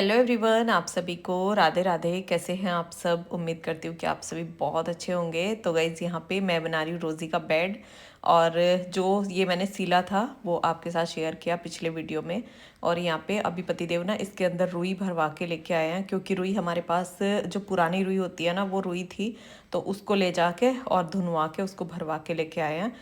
Hello everyone, आप सभी को राधे राधे। कैसे हैं आप सब? उम्मीद करती हूँ कि आप सभी बहुत अच्छे होंगे। तो गाइज़, यहाँ पे मैं बना रही हूँ रोज़ी का बेड। और जो ये मैंने सीला था वो आपके साथ शेयर किया पिछले वीडियो में। और यहाँ पे अभी पतिदेव ना इसके अंदर रुई भरवा के लेके आए हैं, क्योंकि रुई हमारे पास जो पुरानी रुई होती है ना वो रुई थी, तो उसको ले जाके और धुनवा के उसको भरवा के लेके आए हैं।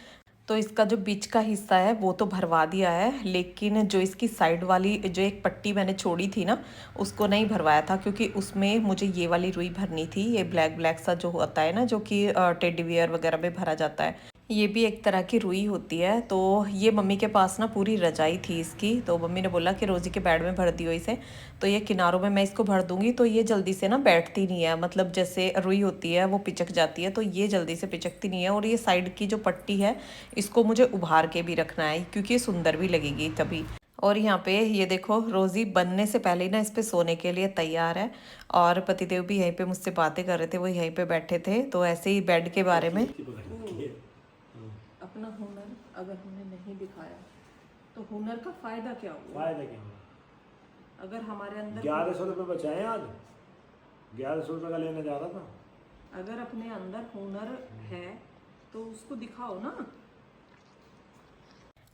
तो इसका जो बीच का हिस्सा है वो तो भरवा दिया है, लेकिन जो इसकी साइड वाली जो एक पट्टी मैंने छोड़ी थी ना उसको नहीं भरवाया था, क्योंकि उसमें मुझे ये वाली रुई भरनी थी। ये ब्लैक ब्लैक सा जो होता है ना, जो कि टेडी बियर वगैरह में भरा जाता है, ये भी एक तरह की रुई होती है। तो ये मम्मी के पास ना पूरी रजाई थी इसकी, तो मम्मी ने बोला कि रोज़ी के बेड में भर दियो इसे। तो ये किनारों में मैं इसको भर दूंगी तो ये जल्दी से ना बैठती नहीं है, मतलब जैसे रुई होती है वो पिचक जाती है, तो ये जल्दी से पिचकती नहीं है। और ये साइड की जो पट्टी है इसको मुझे उभार के भी रखना है, क्योंकि ये सुंदर भी लगेगी तभी। और यहाँ पे ये देखो, रोज़ी बनने से पहले ही ना इस पे सोने के लिए तैयार है। और पतिदेव भी यहीं पे मुझसे बातें कर रहे थे, वो यहीं पे बैठे थे, तो ऐसे ही बेड के बारे में। अपना हुनर अगर हमने नहीं दिखाया तो हुनर का फायदा क्या हुआ? फायदा क्या हुआ? अगर हमारे अंदर 1100 रुपये बचाए आज। 1100 रुपये का लेने जा रहा था। अगर अपने अंदर हुनर है तो उसको दिखाओ ना।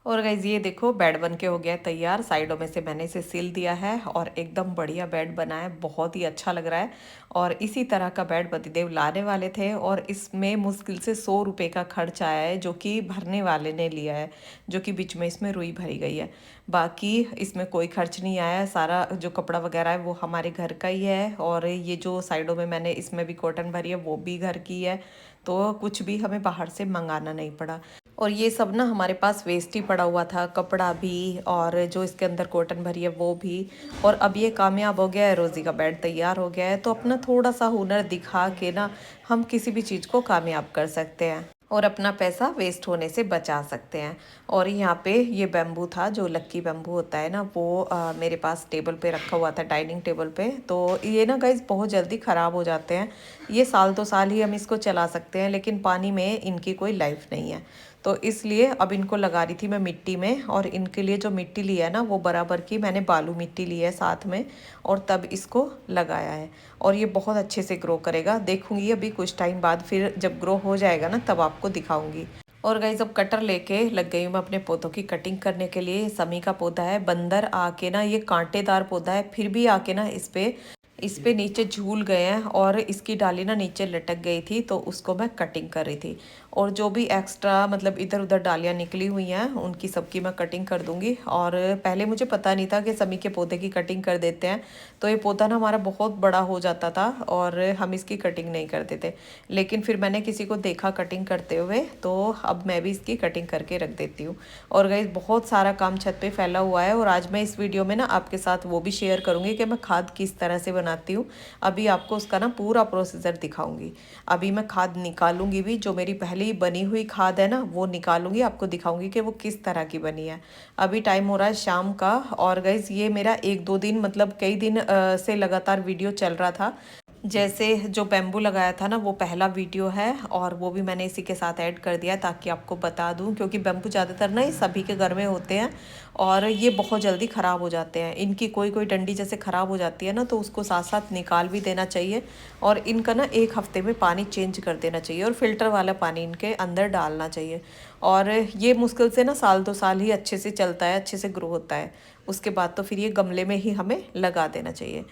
और गाइज ये देखो, बेड बन के हो गया है तैयार। साइडों में से मैंने इसे सिल दिया है और एकदम बढ़िया बेड बना है, बहुत ही अच्छा लग रहा है। और इसी तरह का बेड पतिदेव लाने वाले थे, और इसमें मुश्किल से 100 रुपये का खर्च आया है, जो कि भरने वाले ने लिया है, जो कि बीच में इसमें रुई भरी गई है। बाकी इसमें कोई खर्च नहीं आया है। सारा जो कपड़ा वगैरह है वो हमारे घर का ही है, और ये जो साइडों में मैंने इसमें भी कॉटन भरी है वो भी घर की है। तो कुछ भी हमें बाहर से मंगाना नहीं पड़ा। और ये सब ना हमारे पास वेस्ट ही पड़ा हुआ था, कपड़ा भी और जो इसके अंदर कॉटन भरी है वो भी। और अब ये कामयाब हो गया है, रोज़ी का बेड तैयार हो गया है। तो अपना थोड़ा सा हुनर दिखा के ना हम किसी भी चीज़ को कामयाब कर सकते हैं और अपना पैसा वेस्ट होने से बचा सकते हैं। और यहाँ पे ये बैम्बू था, जो लक्की बैम्बू होता है ना, वो मेरे पास टेबल पे रखा हुआ था, डाइनिंग टेबल पे। तो ये ना गाइज बहुत जल्दी ख़राब हो जाते हैं। ये साल 2 साल ही हम इसको चला सकते हैं, लेकिन पानी में इनकी कोई लाइफ नहीं है। तो इसलिए अब इनको लगा रही थी मैं मिट्टी में। और इनके लिए जो मिट्टी ली है ना वो बराबर की मैंने बालू मिट्टी ली है साथ में, और तब इसको लगाया है। और ये बहुत अच्छे से ग्रो करेगा, देखूंगी अभी कुछ टाइम बाद, फिर जब ग्रो हो जाएगा ना तब आपको दिखाऊंगी। और गाइस, अब कटर लेके लग गई हूँ मैं अपने पौधों की कटिंग करने के लिए। समी का पौधा है, बंदर आके ना, ये कांटेदार पौधा है, फिर भी आके ना इस पे नीचे झूल गए हैं, और इसकी डाली ना नीचे लटक गई थी, तो उसको मैं कटिंग कर रही थी। और जो भी एक्स्ट्रा मतलब इधर उधर डालियाँ निकली हुई हैं उनकी सबकी मैं कटिंग कर दूंगी। और पहले मुझे पता नहीं था कि समी के पौधे की कटिंग कर देते हैं, तो ये पौधा ना हमारा बहुत बड़ा हो जाता था और हम इसकी कटिंग नहीं करते थे। लेकिन फिर मैंने किसी को देखा कटिंग करते हुए, तो अब मैं भी इसकी कटिंग करके रख देती हूँ। और गाइस, बहुत सारा काम छत पे फैला हुआ है, और आज मैं इस वीडियो में ना आपके साथ वो भी शेयर करूँगी कि मैं खाद किस तरह से बनाती हूँ। अभी आपको उसका ना पूरा प्रोसीजर दिखाऊंगी। अभी मैं खाद निकालूंगी भी, जो मेरी पहले बनी हुई खाद है ना वो निकालूंगी, आपको दिखाऊंगी कि वो किस तरह की बनी है। अभी टाइम हो रहा है शाम का। और गाइज, ये मेरा 1-2 दिन मतलब कई दिन से लगातार वीडियो चल रहा था। जैसे जो बैम्बू लगाया था ना वो पहला वीडियो है, और वो भी मैंने इसी के साथ ऐड कर दिया ताकि आपको बता दूं, क्योंकि बैम्बू ज़्यादातर ना ये सभी के घर में होते हैं, और ये बहुत जल्दी ख़राब हो जाते हैं। इनकी कोई कोई डंडी जैसे ख़राब हो जाती है ना, तो उसको साथ साथ निकाल भी देना चाहिए। और इनका ना 1 हफ्ते में पानी चेंज कर देना चाहिए, और फिल्टर वाला पानी इनके अंदर डालना चाहिए। और ये मुश्किल से ना साल 2 साल ही अच्छे से चलता है, अच्छे से ग्रो होता है। उसके बाद तो फिर ये गमले में ही हमें लगा देना चाहिए।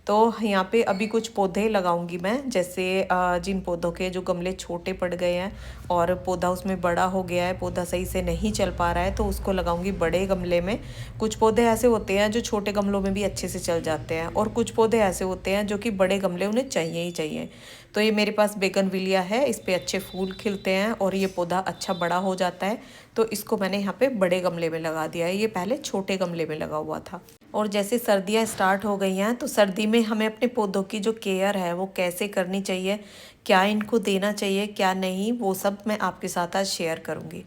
तो यहाँ पे अभी कुछ पौधे लगाऊंगी मैं, जैसे जिन पौधों के जो गमले छोटे पड़ गए हैं और पौधा उसमें बड़ा हो गया है, पौधा सही से नहीं चल पा रहा है, तो उसको लगाऊंगी बड़े गमले में। कुछ पौधे ऐसे होते हैं जो छोटे गमलों में भी अच्छे से चल जाते हैं, और कुछ पौधे ऐसे होते हैं जो कि बड़े गमले उन्हें चाहिए ही चाहिए। तो ये मेरे पास बेगनविलिया है, इस पर अच्छे फूल खिलते हैं और ये पौधा अच्छा बड़ा हो जाता है, तो इसको मैंने यहाँ पे बड़े गमले में लगा दिया है। ये पहले छोटे गमले में लगा हुआ था। और जैसे सर्दियाँ स्टार्ट हो गई हैं, तो सर्दी में हमें अपने पौधों की जो केयर है वो कैसे करनी चाहिए, क्या इनको देना चाहिए क्या नहीं, वो सब मैं आपके साथ आज शेयर करूँगी।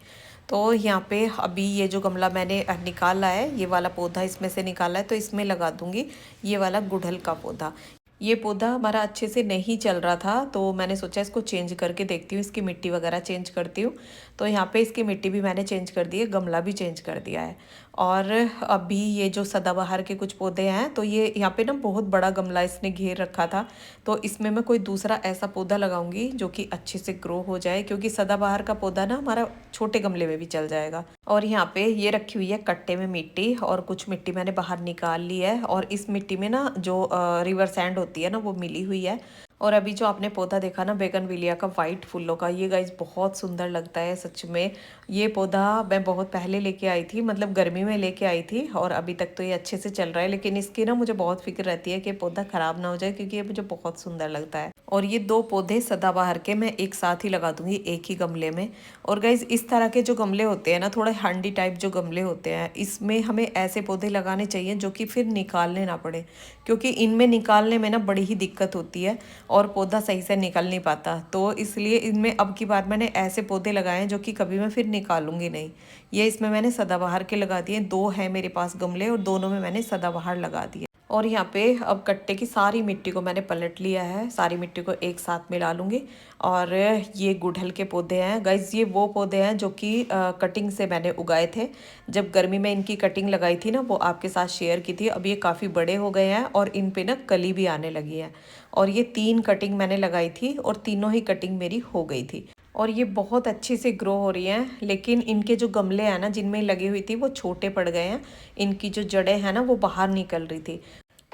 तो यहाँ पे अभी ये जो गमला मैंने निकाला है, ये वाला पौधा इसमें से निकाला है, तो इसमें लगा दूँगी ये वाला गुड़हल का पौधा। ये पौधा हमारा अच्छे से नहीं चल रहा था, तो मैंने सोचा इसको चेंज करके देखती हूँ, इसकी मिट्टी वगैरह चेंज करती हूँ। तो यहाँ पे इसकी मिट्टी भी मैंने चेंज कर दी है, गमला भी चेंज कर दिया है। और अभी ये जो सदाबहार के कुछ पौधे हैं, तो ये यहाँ पे ना बहुत बड़ा गमला इसने घेर रखा था, तो इसमें मैं कोई दूसरा ऐसा पौधा लगाऊंगी जो कि अच्छे से ग्रो हो जाए, क्योंकि सदाबहार का पौधा ना हमारा छोटे गमले में भी चल जाएगा। और यहाँ पे ये रखी हुई है कट्टे में मिट्टी, और कुछ मिट्टी मैंने बाहर निकाल ली है, और इस मिट्टी में ना जो रिवर सैंड होती है ना वो मिली हुई है। और अभी जो आपने पौधा देखा ना बेगनविलिया का वाइट फूलों का, ये गाइस बहुत सुंदर लगता है सच में। ये पौधा मैं बहुत पहले लेके आई थी, मतलब गर्मी में लेके आई थी, और अभी तक तो ये अच्छे से चल रहा है, लेकिन इसकी ना मुझे बहुत फिक्र रहती है कि पौधा खराब ना हो जाए, क्योंकि ये मुझे बहुत सुंदर लगता है। और ये 2 पौधे सदाबहार के मैं एक साथ ही लगा दूंगी एक ही गमले में। और गाइज इस तरह के जो गमले होते हैं ना, थोड़े हांडी टाइप जो गमले होते हैं, इसमें हमें ऐसे पौधे लगाने चाहिए जो कि फिर निकालने ना पड़े, क्योंकि इनमें निकालने में ना बड़ी ही दिक्कत होती है और पौधा सही से निकल नहीं पाता। तो इसलिए इनमें अब की बार मैंने ऐसे पौधे लगाए हैं जो कि कभी मैं फिर निकालूंगी नहीं। ये इसमें मैंने सदाबहार के लगा दिए, 2 हैं मेरे पास गमले, और दोनों में मैंने सदाबहार लगा दिए। और यहाँ पे अब कट्टे की सारी मिट्टी को मैंने पलट लिया है, सारी मिट्टी को एक साथ मिला लूँगी। और ये गुड़हल के पौधे हैं गाइज, ये वो पौधे हैं जो कि कटिंग से मैंने उगाए थे। जब गर्मी में इनकी कटिंग लगाई थी ना, वो आपके साथ शेयर की थी। अब ये काफ़ी बड़े हो गए हैं और इन पे ना कली भी आने लगी है। और ये 3 कटिंग मैंने लगाई थी और तीनों ही कटिंग मेरी हो गई थी, और ये बहुत अच्छे से ग्रो हो रही हैं। लेकिन इनके जो गमले हैं ना जिनमें लगी हुई थी वो छोटे पड़ गए हैं, इनकी जो जड़ें हैं ना वो बाहर निकल रही थी।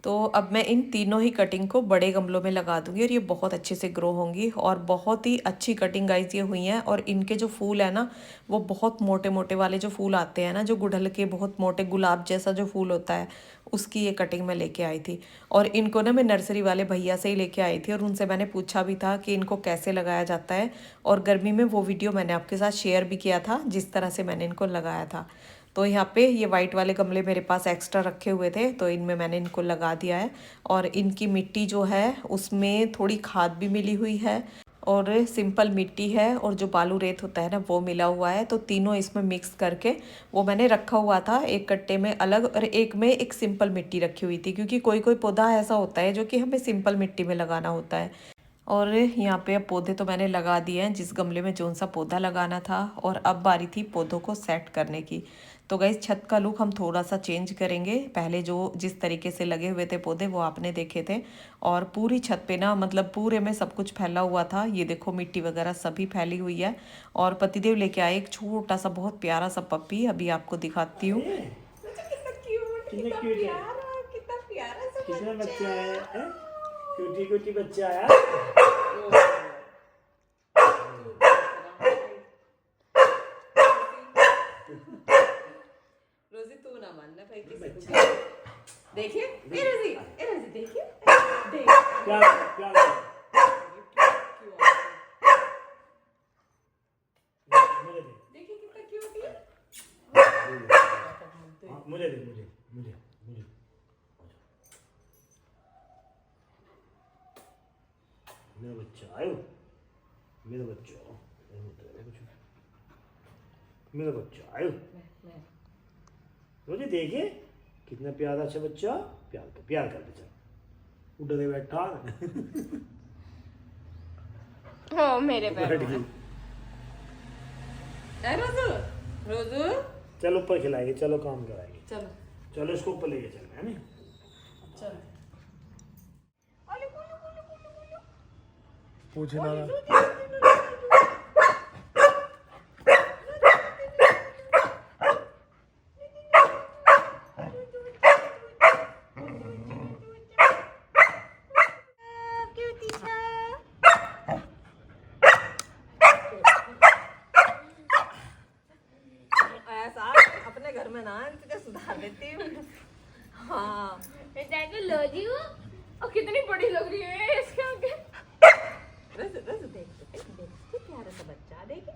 तो अब मैं इन तीनों ही कटिंग को बड़े गमलों में लगा दूंगी, और ये बहुत अच्छे से ग्रो होंगी। और बहुत ही अच्छी कटिंग गाइज ये हुई हैं, और इनके जो फूल है ना वो बहुत मोटे मोटे वाले जो फूल आते हैं ना, जो गुड़हल के बहुत मोटे गुलाब जैसा जो फूल होता है, उसकी ये कटिंग मैं लेके आई थी। और इनको ना मैं नर्सरी वाले भैया से ही लेके आई थी, और उनसे मैंने पूछा भी था कि इनको कैसे लगाया जाता है, और गर्मी में वो वीडियो मैंने आपके साथ शेयर भी किया था जिस तरह से मैंने इनको लगाया था। तो यहाँ पे ये वाइट वाले गमले मेरे पास एक्स्ट्रा रखे हुए थे, तो इनमें मैंने इनको लगा दिया है। और इनकी मिट्टी जो है उसमें थोड़ी खाद भी मिली हुई है, और सिंपल मिट्टी है, और जो बालू रेत होता है ना वो मिला हुआ है। तो तीनों इसमें मिक्स करके वो मैंने रखा हुआ था एक कट्टे में अलग, और एक में एक सिंपल मिट्टी रखी हुई थी, क्योंकि कोई कोई पौधा ऐसा होता है जो कि हमें सिंपल मिट्टी में लगाना होता है। और यहाँ पे अब पौधे तो मैंने लगा दिए हैं जिस गमले में जोन सा पौधा लगाना था, और अब बारी थी पौधों को सेट करने की। तो गाइस छत का लुक हम थोड़ा सा चेंज करेंगे। पहले जो जिस तरीके से लगे हुए थे पौधे वो आपने देखे थे, और पूरी छत पे ना मतलब पूरे में सब कुछ फैला हुआ था। ये देखो मिट्टी वगैरह सभी फैली हुई है। और पतिदेव लेके आए एक छोटा सा बहुत प्यारा सा पप्पी, अभी आपको दिखाती हूँ। कितना प्यारा सा कितना बच्चा है? क्यूटी क्यूटी बच्चा है। रोजी तू ना मानना भाई, किसी को देखिए ए रोजी देखिए देख क्या क्या मुझे दे, देखिए कितना क्यूट है। मुझे दे, मुझे मुझे मुझे मेरा बच्चा आयो, मेरा बच्चा मेरा बच्चा आयो। मुझे देखिए कितना प्यारा अच्छा बच्चा, प्यार कर बेचा उड़ दे बैठा। हो मेरे पैर रोजू रोजू चलो ऊपर खिलाएंगे, चलो काम कराएंगे, चलो चलो इसको ऊपर लेके चलना है ना। चलो पूछना ऐसा अपने घर में ना तुझे सुधार देती हूँ। हाँ लो जी वो और कितनी बड़ी लग रही है इसके आगे। देख प्यारा सा बच्चा, देखिए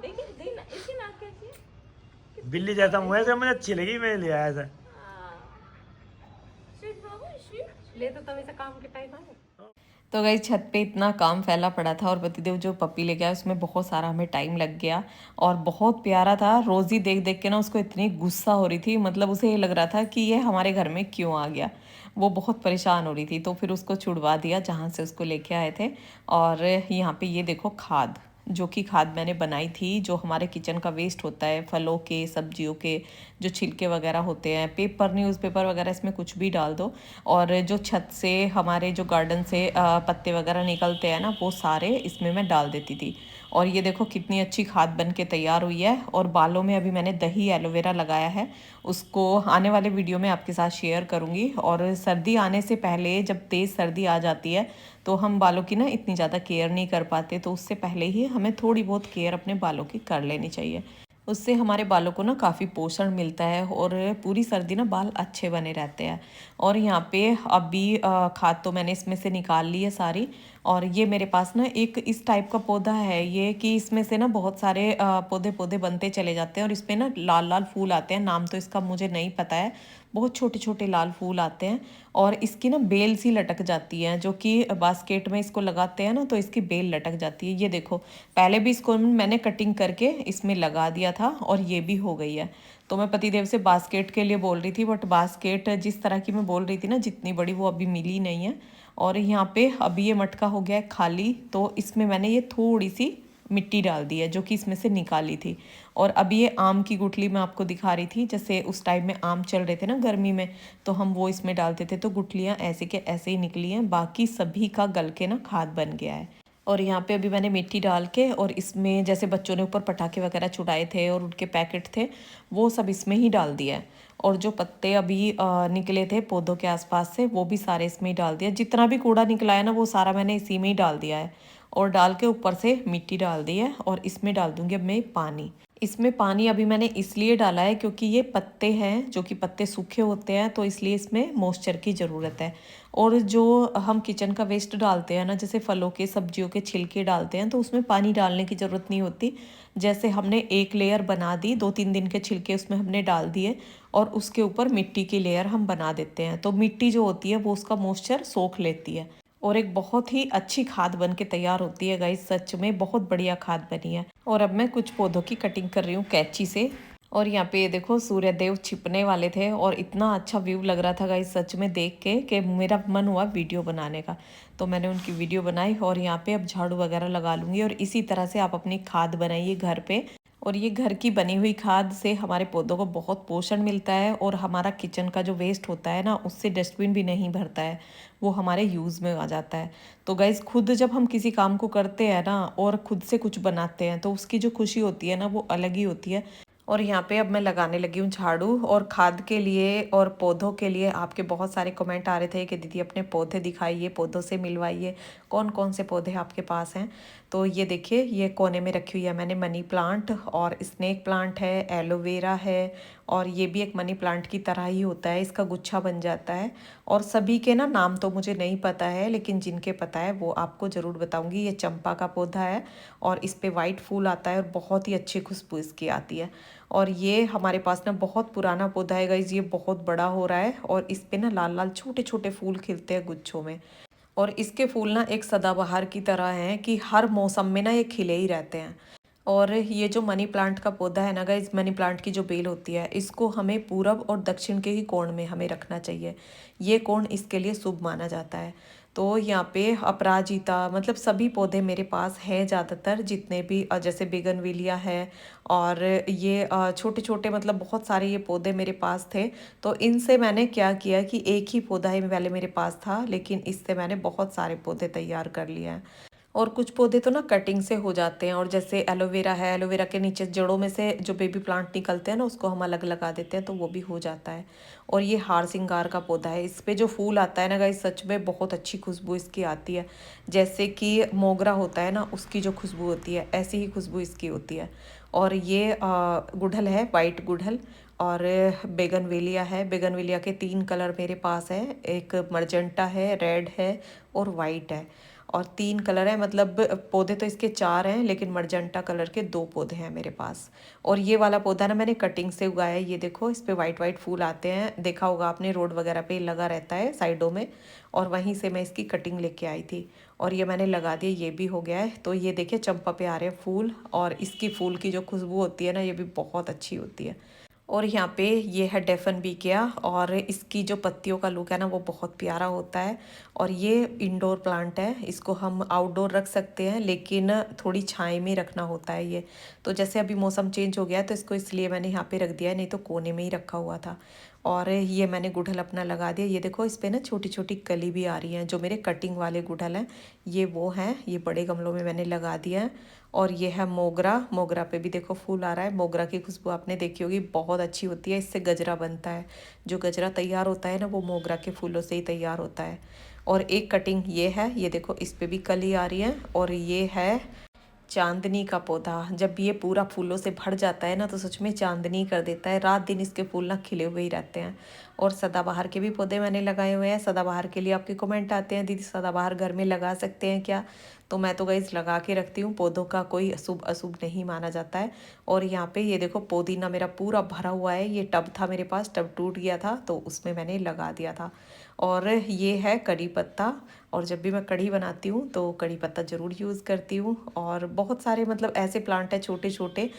देखिए देख इसकी नाक कैसी है? बिल्ली जैसा मुँह है, तो मुझे अच्छी लगी, मैं ले आया था। स्वीट बाबू स्वीट ले तो तभी से काम के टाइम आए। तो गई छत पे इतना काम फैला पड़ा था, और पतिदेव जो पप्पी लेके आया उसमें बहुत सारा हमें टाइम लग गया, और बहुत प्यारा था। रोजी देख देख के ना उसको इतनी गुस्सा हो रही थी, मतलब उसे ये लग रहा था कि ये हमारे घर में क्यों आ गया। वो बहुत परेशान हो रही थी, तो फिर उसको छुड़वा दिया जहाँ से उसको लेके आए थे। और यहाँ पे ये देखो खाद, जो कि खाद मैंने बनाई थी, जो हमारे किचन का वेस्ट होता है, फलों के, सब्जियों के जो छिलके वगैरह होते हैं, पेपर, न्यूज़पेपर वगैरह, इसमें कुछ भी डाल दो। और जो छत से हमारे जो गार्डन से पत्ते वगैरह निकलते हैं ना, वो सारे इसमें मैं डाल देती थी। और ये देखो कितनी अच्छी खाद बन के तैयार हुई है। और बालों में अभी मैंने दही एलोवेरा लगाया है, उसको आने वाले वीडियो में आपके साथ शेयर करूँगी। और सर्दी आने से पहले, जब तेज़ सर्दी आ जाती है, तो हम बालों की ना इतनी ज़्यादा केयर नहीं कर पाते, तो उससे पहले ही हमें थोड़ी बहुत केयर अपने बालों की कर लेनी चाहिए। उससे हमारे बालों को ना काफ़ी पोषण मिलता है और पूरी सर्दी ना बाल अच्छे बने रहते हैं। और यहाँ पे अभी खाद तो मैंने इसमें से निकाल ली है सारी। और ये मेरे पास ना एक इस टाइप का पौधा है, ये कि इसमें से ना बहुत सारे पौधे पौधे बनते चले जाते हैं और इसमें ना लाल लाल फूल आते हैं। नाम तो इसका मुझे नहीं पता है, बहुत छोटे छोटे लाल फूल आते हैं। और इसकी ना बेल सी लटक जाती है, जो कि बास्केट में इसको लगाते हैं ना, तो इसकी बेल लटक जाती है। ये देखो, पहले भी इसको मैंने कटिंग करके इसमें लगा दिया था और ये भी हो गई है। तो मैं पतिदेव से बास्केट के लिए बोल रही थी, बट बास्केट जिस तरह की मैं बोल रही थी ना, जितनी बड़ी, वो अभी मिली नहीं है। और यहाँ पे अभी ये मटका हो गया है खाली, तो इसमें मैंने ये थोड़ी सी मिट्टी डाल दी है, जो कि इसमें से निकाली थी। और अभी ये आम की गुठली मैं आपको दिखा रही थी, जैसे उस टाइम में आम चल रहे थे ना गर्मी में, तो हम वो इसमें डालते थे, तो गुठलियाँ ऐसे के ऐसे ही निकली हैं। बाकी सभी का गल के ना खाद बन गया है। और यहाँ पे अभी मैंने मिट्टी डाल के, और इसमें जैसे बच्चों ने ऊपर पटाखे वगैरह छुड़ाए थे और उनके पैकेट थे, वो सब इसमें ही डाल दिया है। और जो पत्ते अभी निकले थे पौधों के आसपास से, वो भी सारे इसमें ही डाल दिया। जितना भी कूड़ा निकला है ना, वो सारा मैंने इसी में ही डाल दिया है। और डाल के ऊपर से मिट्टी डाल दी है। और इसमें डाल दूंगी अब मैं पानी। इसमें पानी अभी मैंने इसलिए डाला है क्योंकि ये पत्ते हैं, जो कि पत्ते सूखे होते हैं, तो इसलिए इसमें मॉइस्चर की ज़रूरत है। और जो हम किचन का वेस्ट डालते हैं ना, जैसे फलों के, सब्जियों के छिलके डालते हैं, तो उसमें पानी डालने की ज़रूरत नहीं होती। जैसे हमने एक लेयर बना दी, 2-3 दिन के छिलके उसमें हमने डाल दिए, और उसके ऊपर मिट्टी की लेयर हम बना देते हैं, तो मिट्टी जो होती है वो उसका मॉइस्चर सोख लेती है और एक बहुत ही अच्छी खाद बन के तैयार होती है गाइस। सच में बहुत बढ़िया खाद बनी है। और अब मैं कुछ पौधों की कटिंग कर रही हूँ कैंची से। और यहाँ पे ये देखो, सूर्य देव छिपने वाले थे और इतना अच्छा व्यू लग रहा था गाइस सच में देख के, कि मेरा मन हुआ वीडियो बनाने का। तो मैंने उनकी वीडियो बनाई। और यहाँ पे अब झाड़ू वगैरह लगा लूँगी। और इसी तरह से आप अपनी खाद बनाइए घर पे। और ये घर की बनी हुई खाद से हमारे पौधों को बहुत पोषण मिलता है। और हमारा किचन का जो वेस्ट होता है ना, उससे डस्टबिन भी नहीं भरता है, वो हमारे यूज़ में आ जाता है। तो गाइज़, खुद जब हम किसी काम को करते हैं ना, और खुद से कुछ बनाते हैं, तो उसकी जो खुशी होती है ना, वो अलग ही होती है। और यहाँ पे अब मैं लगाने लगी हूँ झाड़ू। और खाद के लिए और पौधों के लिए आपके बहुत सारे कमेंट आ रहे थे कि दीदी अपने पौधे दिखाइए, पौधों से मिलवाइए, कौन कौन से पौधे आपके पास हैं। तो ये देखिए, ये कोने में रखी हुई है मैंने मनी प्लांट, और स्नेक प्लांट है, एलोवेरा है, और ये भी एक मनी प्लांट की तरह ही होता है, इसका गुच्छा बन जाता है। और सभी के ना नाम तो मुझे नहीं पता है, लेकिन जिनके पता है वो आपको ज़रूर बताऊंगी। ये चंपा का पौधा है और इस पे वाइट फूल आता है और बहुत ही अच्छी खुशबू इसकी आती है। और ये हमारे पास ना बहुत पुराना पौधा है गाइज, ये बहुत बड़ा हो रहा है और इस पे ना लाल लाल छोटे छोटे फूल खिलते हैं गुच्छों में। और इसके फूल ना एक सदाबहार की तरह हैं कि हर मौसम में ना ये खिले ही रहते हैं। और ये जो मनी प्लांट का पौधा है ना गाइस, मनी प्लांट की जो बेल होती है, इसको हमें पूरब और दक्षिण के ही कोण में हमें रखना चाहिए। ये कोण इसके लिए शुभ माना जाता है। तो यहाँ पे अपराजिता, मतलब सभी पौधे मेरे पास हैं ज़्यादातर, जितने भी जैसे बिगनविलिया है, और ये छोटे छोटे, मतलब बहुत सारे ये पौधे मेरे पास थे। तो इनसे मैंने क्या किया कि एक ही पौधा ही पहले मेरे पास था, लेकिन इससे मैंने बहुत सारे पौधे तैयार कर लिए हैं। और कुछ पौधे तो ना कटिंग से हो जाते हैं। और जैसे एलोवेरा है, एलोवेरा के नीचे जड़ों में से जो बेबी प्लांट निकलते हैं ना, उसको हम अलग लगा देते हैं, तो वो भी हो जाता है। और ये हार सिंगार का पौधा है, इस पे जो फूल आता है ना गाइस, सच में बहुत अच्छी खुशबू इसकी आती है। जैसे कि मोगरा होता है ना, उसकी जो खुशबू होती है, ऐसी ही खुशबू इसकी होती है। और ये गुड़हल है, वाइट गुड़हल। और बेगनवेलिया है, बेगनवेलिया के 3 कलर मेरे पास है, एक मर्जेंटा है, रेड है और वाइट है। और 3 कलर है, मतलब पौधे तो इसके 4 हैं, लेकिन मर्जेंटा कलर के 2 पौधे हैं मेरे पास। और ये वाला पौधा ना मैंने कटिंग से उगाया है, ये देखो, इस पे वाइट वाइट फूल आते हैं, देखा होगा आपने, रोड वगैरह पे लगा रहता है साइडों में। और वहीं से मैं इसकी कटिंग लेके आई थी और ये मैंने लगा दिया, ये भी हो गया है। तो ये देखिए, चंपा पे आ रहे हैं फूल, और इसकी फूल की जो खुशबू होती है ना, ये भी बहुत अच्छी होती है। और यहाँ पे ये है डेफन बीकिया और इसकी जो पत्तियों का लुक है ना वो बहुत प्यारा होता है। और ये इंडोर प्लांट है, इसको हम आउटडोर रख सकते हैं लेकिन थोड़ी छाई में रखना होता है ये। तो जैसे अभी मौसम चेंज हो गया है तो इसको इसलिए मैंने यहाँ पे रख दिया है, नहीं तो कोने में ही रखा हुआ था। और ये मैंने गुड़हल अपना लगा दिया। ये देखो इस पे ना छोटी छोटी कली भी आ रही हैं, जो मेरे कटिंग वाले गुड़हल हैं ये वो हैं। ये बड़े गमलों में मैंने लगा दिया है। और ये है मोगरा, मोगरा पे भी देखो फूल आ रहा है। मोगरा की खुशबू आपने देखी होगी, बहुत अच्छी होती है, इससे गजरा बनता है। जो गजरा तैयार होता है ना वो मोगरा के फूलों से ही तैयार होता है। और एक कटिंग ये है, ये देखो इस पे भी कली आ रही है। और ये है चांदनी का पौधा। जब ये पूरा फूलों से भर जाता है ना तो सच में चांदनी कर देता है, रात दिन इसके फूल ना खिले हुए ही रहते हैं। और सदाबहार के भी पौधे मैंने लगाए हुए हैं। सदाबहार के लिए आपके कमेंट आते हैं दीदी सदाबहार घर में लगा सकते हैं क्या, तो मैं तो गाइस लगा के रखती हूँ, पौधों का कोई अशुभ अशुभ नहीं माना जाता है। और यहाँ पे ये देखो पुदीना मेरा पूरा भरा हुआ है। ये टब था मेरे पास, टब टूट गया था तो उसमें मैंने लगा दिया था। और ये है कड़ी पत्ता, और जब भी मैं कढ़ी बनाती हूँ तो कड़ी पत्ता ज़रूर यूज़ करती हूँ। और बहुत सारे मतलब ऐसे प्लांट हैं छोटे छोटे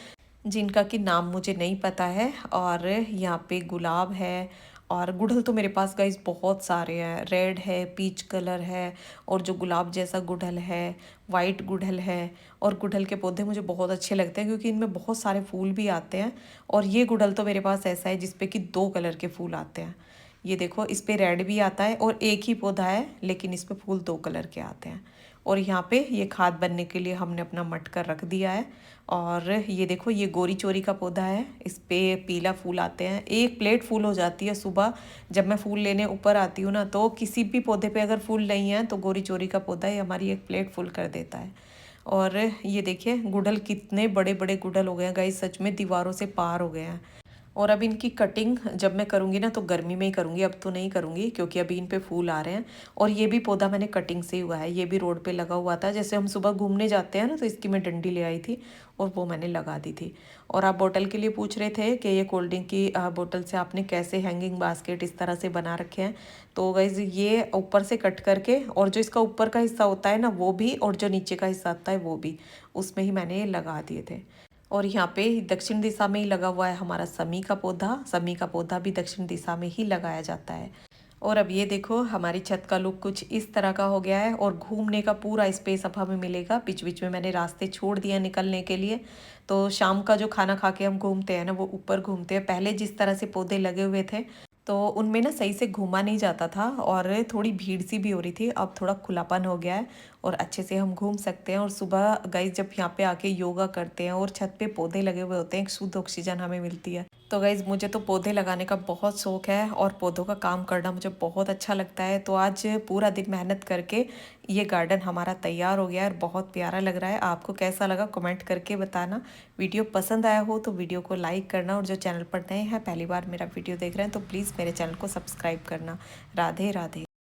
जिनका कि नाम मुझे नहीं पता है। और यहाँ पे गुलाब है। और गुड़हल तो मेरे पास गाइस बहुत सारे हैं, रेड है, पीच कलर है, और जो गुलाब जैसा गुड़हल है, वाइट गुड़हल है। और गुड़हल के पौधे मुझे बहुत अच्छे लगते हैं क्योंकि इनमें बहुत सारे फूल भी आते हैं। और ये गुड़हल तो मेरे पास ऐसा है जिसपे कि 2 कलर के फूल आते हैं। ये देखो इस पे रेड भी आता है, और एक ही पौधा है लेकिन इस पे फूल 2 कलर के आते हैं। और यहाँ पे ये खाद बनने के लिए हमने अपना मटका रख दिया है। और ये देखो ये गोरी चोरी का पौधा है, इस पे पीला फूल आते हैं। एक प्लेट फूल हो जाती है सुबह जब मैं फूल लेने ऊपर आती हूँ ना, तो किसी भी पौधे पे अगर फूल नहीं है तो गोरी चोरी का पौधा ये हमारी एक प्लेट फुल कर देता है। और ये देखिए गुड़हल कितने बड़े बड़े गुड़हल हो गए हैं गाइस, सच में दीवारों से पार हो गए हैं। और अब इनकी कटिंग जब मैं करूँगी ना तो गर्मी में ही करूँगी, अब तो नहीं करूँगी क्योंकि अभी इन पे फूल आ रहे हैं। और ये भी पौधा मैंने कटिंग से ही हुआ है, ये भी रोड पे लगा हुआ था। जैसे हम सुबह घूमने जाते हैं ना तो इसकी मैं डंडी ले आई थी और वो मैंने लगा दी थी। और आप बोतल के लिए पूछ रहे थे कि ये कोल्ड ड्रिंक की बोतल से आपने कैसे हैंगिंग बास्केट इस तरह से बना रखे हैं। तो गाइज ये ऊपर से कट करके, और जो इसका ऊपर का हिस्सा होता है ना वो भी, और जो नीचे का हिस्सा आता है वो भी, उसमें ही मैंने ये लगा दिए थे। और यहाँ पे दक्षिण दिशा में ही लगा हुआ है हमारा समी का पौधा। समी का पौधा भी दक्षिण दिशा में ही लगाया जाता है। और अब ये देखो हमारी छत का लुक कुछ इस तरह का हो गया है। और घूमने का पूरा स्पेस अब हमें मिलेगा, बीच बीच में मैंने रास्ते छोड़ दिए निकलने के लिए। तो शाम का जो खाना खा के हम घूमते हैं ना वो ऊपर घूमते हैं। पहले जिस तरह से पौधे लगे हुए थे तो उनमें ना सही से घूमा नहीं जाता था और थोड़ी भीड़ सी भी हो रही थी। अब थोड़ा खुलापन हो गया है और अच्छे से हम घूम सकते हैं। और सुबह गाइज जब यहाँ पे आके योगा करते हैं और छत पे पौधे लगे हुए होते हैं, एक शुद्ध ऑक्सीजन हमें मिलती है। तो गाइज मुझे तो पौधे लगाने का बहुत शौक है और पौधों का काम करना मुझे बहुत अच्छा लगता है। तो आज पूरा दिन मेहनत करके ये गार्डन हमारा तैयार हो गया है और बहुत प्यारा लग रहा है। आपको कैसा लगा कमेंट करके बताना। वीडियो पसंद आया हो तो वीडियो को लाइक करना, और जो चैनल पर नए हैं पहली बार मेरा वीडियो देख रहे हैं तो प्लीज़ मेरे चैनल को सब्सक्राइब करना। राधे राधे।